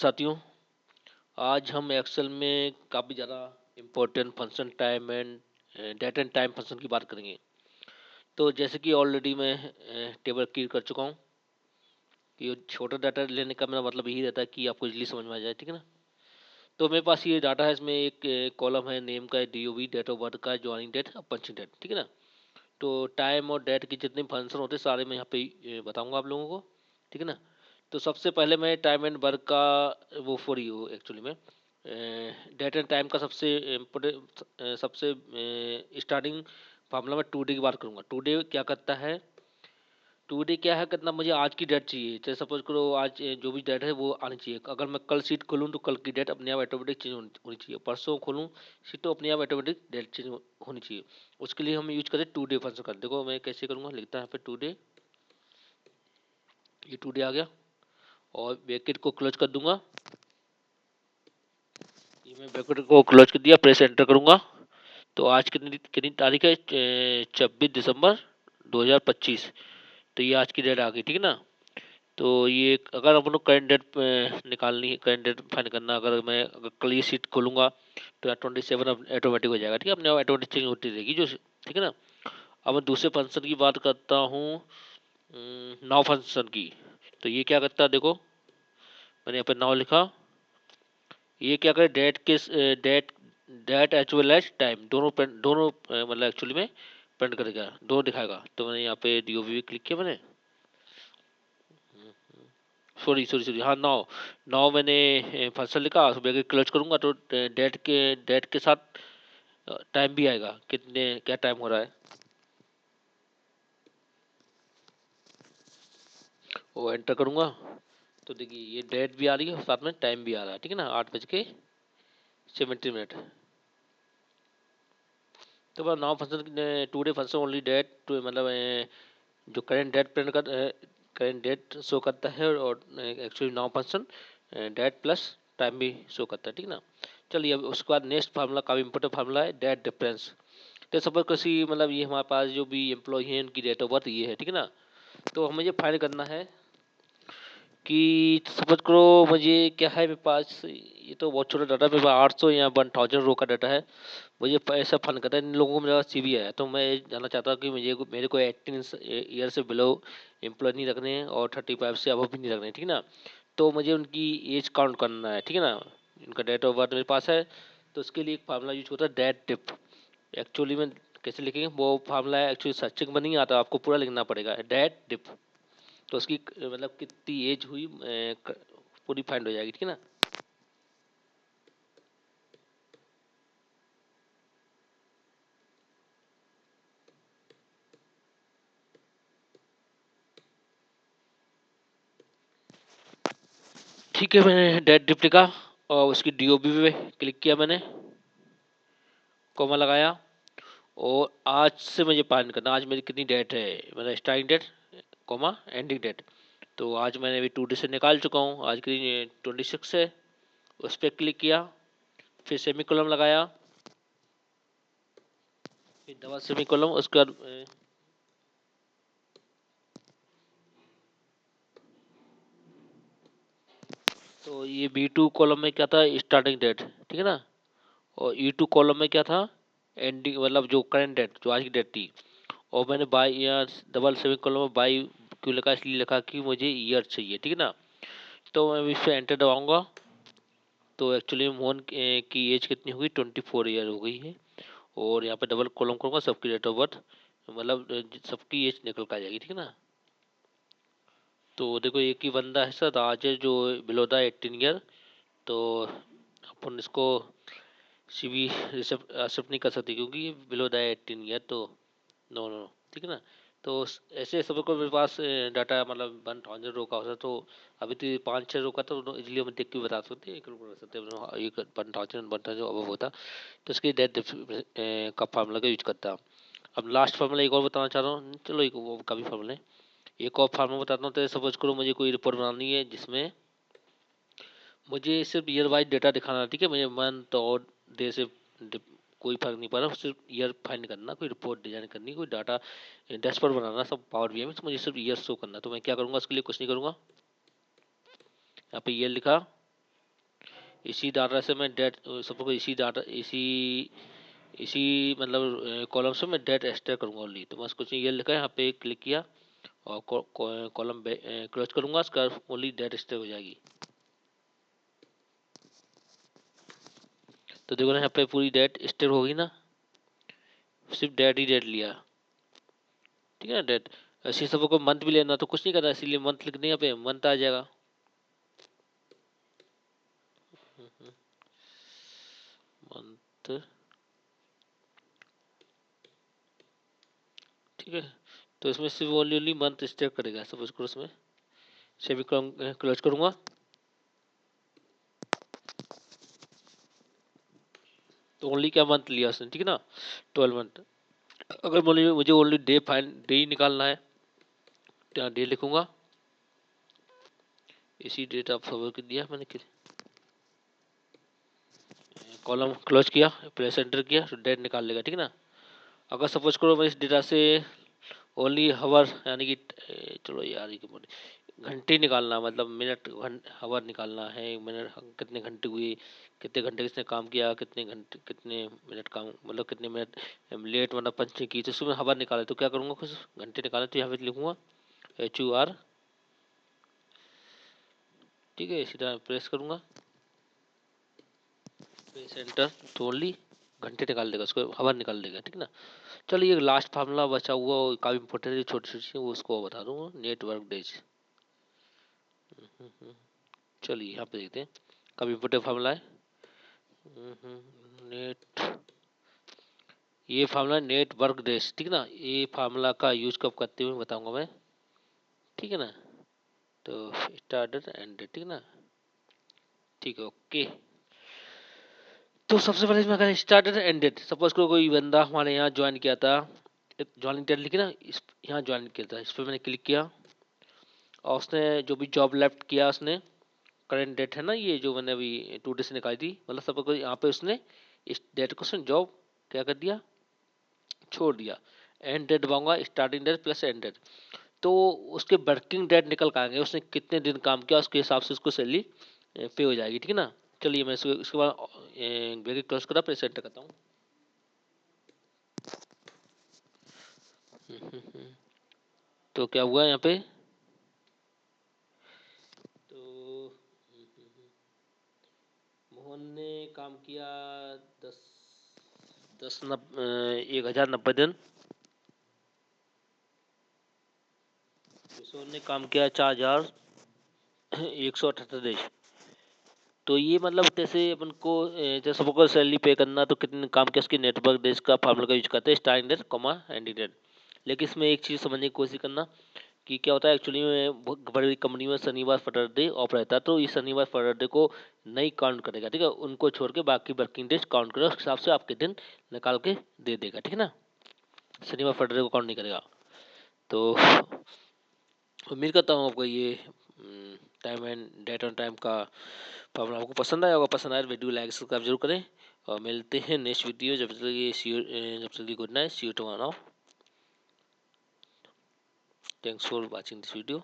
साथियों, आज हम एक्सेल में काफ़ी ज़्यादा important function time and date and time function की बात करेंगे। तो जैसे कि ऑलरेडी मैं टेबल क्लियर कर चुका हूँ कि ये छोटा डाटा लेने का मेरा मतलब यही रहता है कि आपको इजीली समझ में आ जाए, ठीक है ना। तो मेरे पास ये डाटा है, इसमें एक कॉलम है, नेम का है, DOB डेट ऑफ बर्थ का, ज्वाइनिंग डेट, पंचिंग डेट, ठीक है ना। तो टाइम और डेट के जितने फंक्शन होते हैं सारे मैं यहाँ पे बताऊँगा आप लोगों को, ठीक है ना। तो सबसे पहले मैं टाइम एंड वर्क का वो फॉर यू एक्चुअली में डेट एंड टाइम का सबसे इम्पोर्टेंट सबसे स्टार्टिंग फार्मूला में टू डे की बात करूंगा। टू डे क्या करता है, टू डे क्या है, कितना मुझे आज की डेट चाहिए। जैसे सपोज करो आज जो भी डेट है वो आनी चाहिए। अगर मैं कल शीट खोलूँ तो कल की डेट अपने आप ऑटोमेटिक चेंज होनी चाहिए। परसों खोलूँ शीट तो अपने आप ऑटोमेटिक डेट चेंज होनी चाहिए। उसके लिए हम यूज करें टू डे फंक्शन का। देखो मैं कैसे करूँगा, लिखता है यहाँ पे टू डे, ये टू डे आ गया और ब्रैकेट को क्लोज कर दूंगा। ये मैं ब्रैकेट को क्लोज कर दिया, प्रेस एंटर करूंगा। तो आज कितनी कितनी तारीख है, 26 दिसंबर 2025। तो ये आज की डेट आ गई, ठीक है ना। तो ये अगर अपन लोग करंट डेट निकालनी है, करंट डेट फाइंड करना, अगर कल ये सीट खोलूंगा तो यार 27 ऑटोमेटिक हो जाएगा, ठीक है, अपने आप ऑटोमेटिक चेंज होती रहेगी जो, ठीक है ना। अब मैं दूसरे फंक्शन की बात करता हूँ, नाउ फंक्शन की। तो ये क्या करता है, देखो मैंने यहाँ पे नाउ लिखा। ये क्या करे, date date as well as time दोनों मतलब एक्चुअली में प्रिंट करेगा, दोनों दिखाएगा। तो मैंने यहाँ पे DOB क्लिक किया मैंने, सॉरी सॉरी सॉरी, हाँ नाउ, नाउ मैंने फसल लिखा, ब्रैकेट क्लोज करूंगा तो डेट के साथ टाइम भी आएगा, कितने क्या टाइम हो रहा है वो एंटर करूंगा। तो देखिए ये डेट भी आ रही है और साथ में टाइम भी आ रहा है, ठीक है ना, 8:70। तो बस now function today function only date too, मतलब जो करेंट डेट प्रिंट कर करेंट डेट शो करता है, और actually now function date plus time भी शो करता है, ठीक है ना। चलिए अब उसके बाद नेक्स्ट फार्मूला काफ़ी इंपॉर्टेंट फार्मूला है, डेट डिफरेंस। तो सपोज किसी मतलब ये हमारे पास जो भी एम्प्लॉय हैं उनकी डेट ऑफ बर्थ ये है, ठीक है ना। तो हमें ये फाइंड करना है कि सपोज करो मुझे क्या है मेरे पास, ये तो बहुत छोटा डाटा, मेरे पास 800 या 1000 रो का डाटा है। मुझे ऐसा फन करता है, इन लोगों को मेरा CV है, तो मैं जानना चाहता हूँ कि मेरे को 18 ईयर से बिलो एम्प्लॉय नहीं रखने हैं और 35 से अबव भी नहीं रखने हैं, ठीक है ना। तो मुझे उनकी एज काउंट करना है, ठीक है ना। उनका डेट ऑफ बर्थ मेरे पास है। तो उसके लिए एक फार्मूला यूज होता है, डेट डिप। एक्चुअली में कैसे लिखेंगे वो फार्मूला है, एक्चुअली सर्चिंग में नहीं आता, आपको पूरा लिखना पड़ेगा, डेट डिप। तो उसकी मतलब कितनी एज हुई पूरी फाइंड हो जाएगी, ठीक है ना। ठीक है, मैंने डेट डिप लिखा और उसकी DOB पे क्लिक किया मैंने, कॉमा लगाया। और आज से मुझे पालन करना, आज मेरी कितनी डेट है, मतलब starting date comma ending date. तो आज मैंने अभी टू डे से निकाल चुका हूँ, आज की 26 है। उस पर क्लिक किया, फिर सेमी कॉलम लगाया, फिर डबल सेमी कॉलम, उसके बाद तो ये B2 कॉलम में क्या था, स्टार्टिंग डेट, ठीक है ना। और E2 कॉलम में क्या था, एंडिंग, मतलब जो करंट डेट, जो आज की डेट थी। और मैंने बाई या डबल सेमी कॉलम में बाई क्यों लिखा, इसलिए लिखा कि मुझे ईयर चाहिए, ठीक है ना। तो मैं इस पर एंटर दबाऊंगा। तो एक्चुअली मोहन की एज कितनी होगी, 24 ईयर हो गई है। और यहाँ पे डबल कॉलम करूँगा, सबकी डेट ऑफ बर्थ, मतलब सबकी एज निकल कर आ जाएगी, ठीक है ना। तो देखो एक ही बंदा है सर, राज है, जो बिलो द 18 ईयर। तो अपन इसको CV एक्सेप्ट नहीं कर सकते क्योंकि ये बिलो द 18 ईयर, तो नो नो, ठीक है ना। तो ऐसे सब को मेरे पास डाटा मतलब 1000 रो का होता है। तो अभी तो 5-6 रो का, तो इसलिए हम देख के बता सकते हैं, एक रो बता सकते हैं, एक 1000 अब होता। तो इसकी डेट का फार्मूला का यूज करता हूँ। अब लास्ट फार्मूला एक और बताना चाह रहा हूँ, चलो एक वो काफ़ी फार्मूला है, एक और फार्मूला बताता हूँ। तो सपोज करो मुझे कोई रिपोर्ट बनानी है जिसमें मुझे सिर्फ ईयर वाइज डेटा दिखाना है, ठीक है, मुझे मंथ और डे से कोई फर्क नहीं पड़ रहा, सिर्फ ईयर फाइंड करना, कोई रिपोर्ट डिजाइन करनी, कोई डाटा डैशबोर्ड बनाना, सब पावर BI में। तो मुझे सिर्फ ईयर शो करना, तो मैं क्या करूँगा, उसके लिए कुछ नहीं करूँगा, यहाँ पे ईयर लिखा, इसी डाटा से मैं डेट सपोज इसी मतलब कॉलम से मैं डेट एक्सट्रैक्ट करूंगा ओनली। तो बस कुछ नहीं, ये लिखा है यहाँ पे क्लिक किया और कॉलम क्लोज करूंगा, उसका ओनली डेट एक्सट्रैक्ट हो जाएगी। तो देखो ना यहाँ पे पूरी डेट एक्सट्रैक्ट होगी ना, सिर्फ डेट ही डेट लिया, ठीक है ना डेट। ऐसे सबको मंथ भी लेना तो कुछ नहीं करना, इसीलिए मंथ लिख दें, यहाँ पे मंथ आ जाएगा। मंथ, ठीक है। तो इसमें सिर्फ ओनली मंथ स्टेप करेगा, सपोज करो उसमें से भी क्लोज करूंगा। तो ओनली क्या मंथ लिया उसने, ठीक है ना, 12 मंथ। अगर मुझे ओनली डे ही निकालना है तो यहाँ डे लिखूंगा, इसी डेट ऑफ फॉरवर्ड कर दिया मैंने, कॉलम क्लोज किया, प्रेस एंटर किया तो डेट निकाल लेगा, ठीक है ना। अगर सपोज करो मैं इस डेटा से ओनली हवर यानी कि चलो यार ये घंटे निकालना, मतलब मिनट हवर निकालना है, मिनट कितने घंटे हुए, कितने घंटे किसने काम किया, कितने घंटे कितने मिनट काम, मतलब कितने मिनट लेट मतलब पंचिंग की, तो उसमें हवर निकाले तो क्या करूँगा, कुछ घंटे निकाले तो यहाँ पे लिखूंगा HUR, ठीक है। इसी तरह प्रेस करूँगा, प्रेस एंटर, तो ओनली घंटे निकाल देगा, उसको हवर निकाल देगा, ठीक है ना। चलिए एक लास्ट फार्मूला बचा हुआ और काफ़ी इंपॉर्टेंट है, छोटी छोटी वो उसको बता दूंगा, नेटवर्क डेज। चलिए यहाँ पे देखते हैं, काफ़ी इंपॉर्टेंट फार्मूला है। नेट, ये फार्मूला नेटवर्क डेज, ठीक है ना। ये फार्मूला का यूज कब करते हुए बताऊंगा मैं, ठीक है ना। तो स्टार्टेड एंड, ठीक है ना, ठीक है, ओके। तो सबसे पहले इसमें अगर स्टार्टेड एंडेड, सपोज कोई बंदा हमारे यहाँ ज्वाइन किया था, ज्वाइनिंग डेट लिखी ना, इस यहाँ ज्वाइन किया था, इस पर मैंने क्लिक किया और उसने जो भी जॉब लेफ्ट किया उसने, करंट डेट है ना ये जो मैंने अभी 2 डे से निकाली थी, मतलब सपोज यहाँ पे उसने इस डेट को उसने जॉब क्या कर दिया, छोड़ दिया। एंड डेट दबाऊंगा, starting date plus end date, तो उसके वर्किंग डेट निकल कर आएंगे, उसने कितने दिन काम किया उसके हिसाब से उसको सैलरी पे हो जाएगी, ठीक है ना। चलिए मैं इसके बाद ब्रैकेट क्लोज करा, प्रेस एंटर करता हूँ। तो क्या हुआ यहाँ पे, तो मोहन ने काम किया 1090 दिन, किशोर ने काम किया 4178 दिन। तो ये मतलब जैसे अपन को जैसे सबको सैलरी पे करना तो कितने काम किया उसके नेटवर्क डेज का फार्मूला का यूज करते हैं, starting date comma ending date. लेकिन इसमें एक चीज़ समझने की कोशिश करना कि क्या होता है एक्चुअली में, बहुत बड़ी कंपनी में शनिवार सैटरडे ऑफ रहता है, तो ये शनिवार सैटरडे को नहीं काउंट करेगा, ठीक है। उनको छोड़ के बाकी वर्किंग डेज काउंट करेगा, उस हिसाब से आपके दिन निकाल के दे देगा, ठीक है ना। शनिवार सैटरडे को काउंट नहीं करेगा। तो उम्मीद करता हूँ आपको ये time and date on time का प्रॉब्लम आपको पसंद आया होगा। पसंद आया तो वीडियो लाइक सब्सक्राइब जरूर करें और मिलते हैं नेक्स्ट वीडियो। जब तक good night, see you tomorrow. Thanks for watching this video.